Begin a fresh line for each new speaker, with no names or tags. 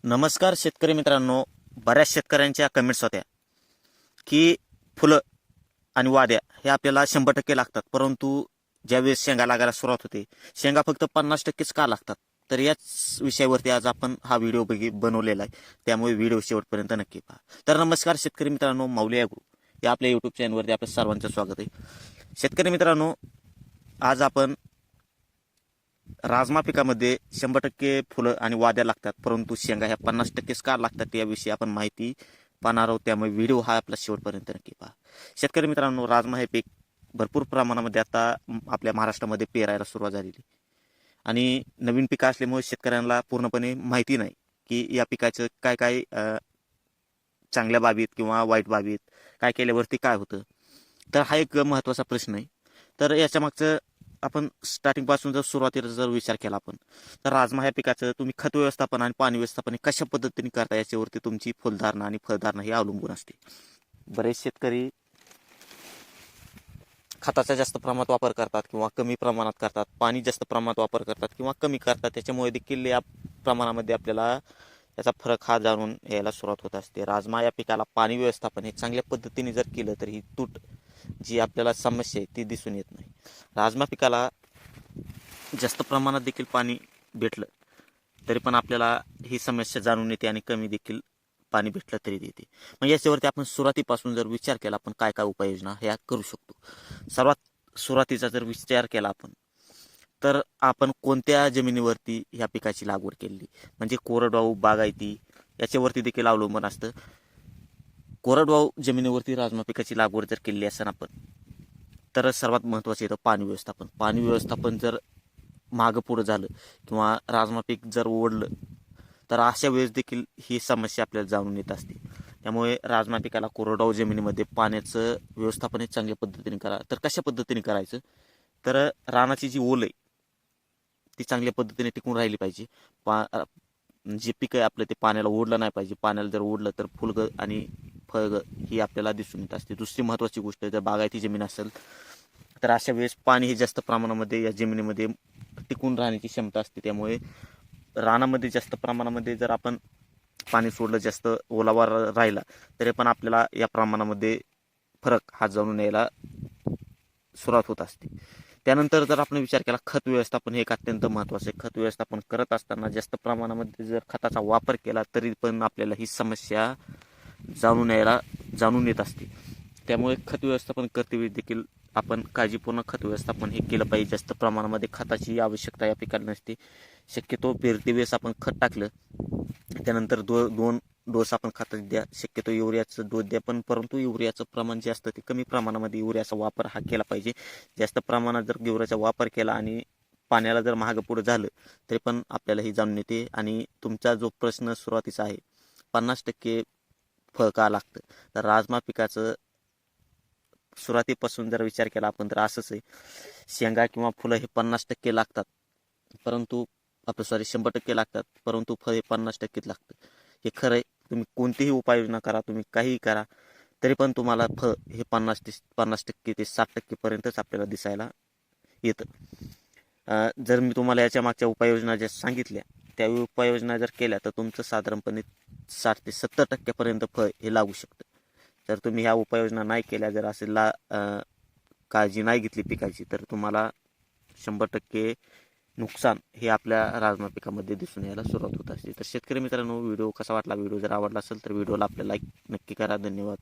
नमस्कार शेतकरी मित्रांनो. बऱ्याच शेतकऱ्यांच्या कमेंट्स होत्या की फुलं आणि वाद्या हे आपल्याला 100% लागतात, परंतु ज्यावेळेस शेंगा लागायला सुरुवात होते शेंगा फक्त 50%च का लागतात. तर याच विषयावरती आज आपण हा व्हिडिओ बनवलेला आहे, त्यामुळे व्हिडिओ शेवटपर्यंत नक्की पहा. तर नमस्कार शेतकरी मित्रांनो, माऊली ॲग्रो या आपल्या यूट्यूब चॅनलवरती आपल्या सर्वांचं स्वागत आहे. शेतकरी मित्रांनो, आज आपण राजमा पिकामध्ये 100% फुलं आणि वाद्या लागतात, परंतु शेंगा ह्या 50%च का लागतात याविषयी आपण माहिती पाहणार आहोत. त्यामुळे व्हिडिओ हा आपला शेवटपर्यंत नक्की पहा. शेतकरी मित्रांनो, राजमा हे पीक भरपूर प्रमाणामध्ये आता आपल्या महाराष्ट्रामध्ये पेरायला सुरुवात झालेली आणि नवीन पिकं असल्यामुळे शेतकऱ्यांना पूर्णपणे माहिती नाही की या पिकाचं काय काय चांगल्या बाबीत किंवा वाईट बाबीत काय केल्यावरती काय होतं. तर हा एक महत्त्वाचा प्रश्न आहे. तर याच्या मागचं आपण स्टार्टिंगपासून जर सुरुवातीला जर विचार केला आपण, तर राजमा ह्या पिकाचं तुम्ही खत व्यवस्थापन आणि पाणी व्यवस्थापन कशा पद्धतीने करता याच्यावरती तुमची फुलधारणा आणि फळधारणा ही अवलंबून असते. बरेच शेतकरी खताचा जास्त प्रमाणात वापर करतात किंवा कमी प्रमाणात करतात, पाणी जास्त प्रमाणात वापर करतात किंवा कमी करतात. त्याच्यामुळे देखील या प्रमाणामध्ये आपल्याला याचा फरक हा जाणून यायला सुरुवात होत असते. राजमा या पिकाला पाणी व्यवस्थापन हे चांगल्या पद्धतीने जर केलं तर ही तूट जी आपल्याला समस्या आहे ती दिसून येत नाही. राजमा पिकाला जास्त प्रमाणात देखील पाणी भेटलं तरी पण आपल्याला ही समस्या जाणून येते आणि कमी देखील पाणी भेटलं तरी देते. मग याच्यावरती आपण सुरुवातीपासून जर विचार केला, आपण काय काय उपाययोजना ह्या करू शकतो. सर्वात सुरुवातीचा जर विचार केला आपण, तर आपण कोणत्या जमिनीवरती ह्या पिकाची लागवड केली, म्हणजे कोरडवाहू बागायती याच्यावरती देखील अवलंबून असतं. कोरडवाहू जमिनीवरती राजमा पिकाची लागवड जर केली असेल आपण, तर सर्वात महत्त्वाचं येतं पाणी व्यवस्थापन. पाणी व्यवस्थापन जर मागं पुढं झालं किंवा राजमा पीक जर ओढलं तर अशा वेळेस देखील ही समस्या आपल्याला जाणून येत असते. त्यामुळे राजमा पिकाला कोरडवाहू जमिनीमध्ये पाण्याचं व्यवस्थापन हे चांगल्या पद्धतीने करा. तर कशा पद्धतीने करायचं, तर रानाची जी ओल आहे ती चांगल्या पद्धतीने टिकून राहिली पाहिजे. जे पीक आहे आपलं ते पाण्याला ओढलं नाही पाहिजे. पाण्याला जर ओढलं तर फुलगं आणि फळगं ही आपल्याला दिसून येत असते. दुसरी महत्त्वाची गोष्ट, जर बागायती जमीन असेल तर अशा वेळेस पाणी हे जास्त प्रमाणामध्ये या जमिनीमध्ये टिकून राहण्याची क्षमता असते. त्यामुळे रानामध्ये जास्त प्रमाणामध्ये जर आपण पाणी सोडलं, जास्त ओलावा राहिला तरी पण आपल्याला या प्रमाणामध्ये फरक हा जाणून यायला सुरुवात होत असते. त्यानंतर जर आपण विचार केला, खत व्यवस्थापन हे एक अत्यंत महत्त्वाचं आहे. खत व्यवस्थापन करत असताना जास्त प्रमाणामध्ये जर खताचा वापर केला तरी पण आपल्याला ही समस्या जाणून येत असते. त्यामुळे खत व्यवस्थापन करतेवेळी देखील आपण काळजीपूर्ण खत व्यवस्थापन हे केलं पाहिजे. जास्त प्रमाणामध्ये खताची आवश्यकता या पिकाला नसते. शक्यतो पेरते वेळेस आपण खत टाकलं त्यानंतर दोन डोस आपण खताचे द्या. शक्यतो युरियाचं डोस द्या, पण परंतु युरियाचं प्रमाण जे असतं ते कमी प्रमाणामध्ये युरियाचा वापर हा केला पाहिजे. जास्त प्रमाणात जर युरियाचा वापर केला आणि पाण्याला जर मागं पुढं झालं तरी पण आपल्याला ही जाणून येते. आणि तुमचा जो प्रश्न सुरुवातीचा आहे 50% फळ का लागतं, तर राजमा पिकाचं सुरुवातीपासून जर विचार केला आपण तर असंच आहे. शेंगा किंवा फुलं हे 50% लागतात, परंतु आपलं 100% लागतात, परंतु फळ हे 50%च लागतं. हे खरं आहे. तुम्ही कोणतीही उपाययोजना करा, तुम्ही काहीही करा, तरी पण तुम्हाला फळ हे 50% ते 60% पर्यंतच आपल्याला दिसायला येतं. जर मी तुम्हाला याच्या मागच्या उपाययोजना ज्या सांगितल्या त्या उपाययोजना जर केल्या तर तुमचं साधारणपणे 60 ते 70% पर्यंत फळ हे लागू शकतं. जर तुम्ही ह्या उपाययोजना नाही केल्या, जर असे काळजी नाही घेतली पिकाची, तर तुम्हाला 100% नुकसान हे आपल्या राजमा पिकामध्ये दिसून यायला सुरुवात होत असते. तर शेतकरी मित्रांनो, व्हिडिओ कसा वाटला, व्हिडिओ जर आवडला असेल तर व्हिडिओला आपल्या लाईक नक्की करा. धन्यवाद.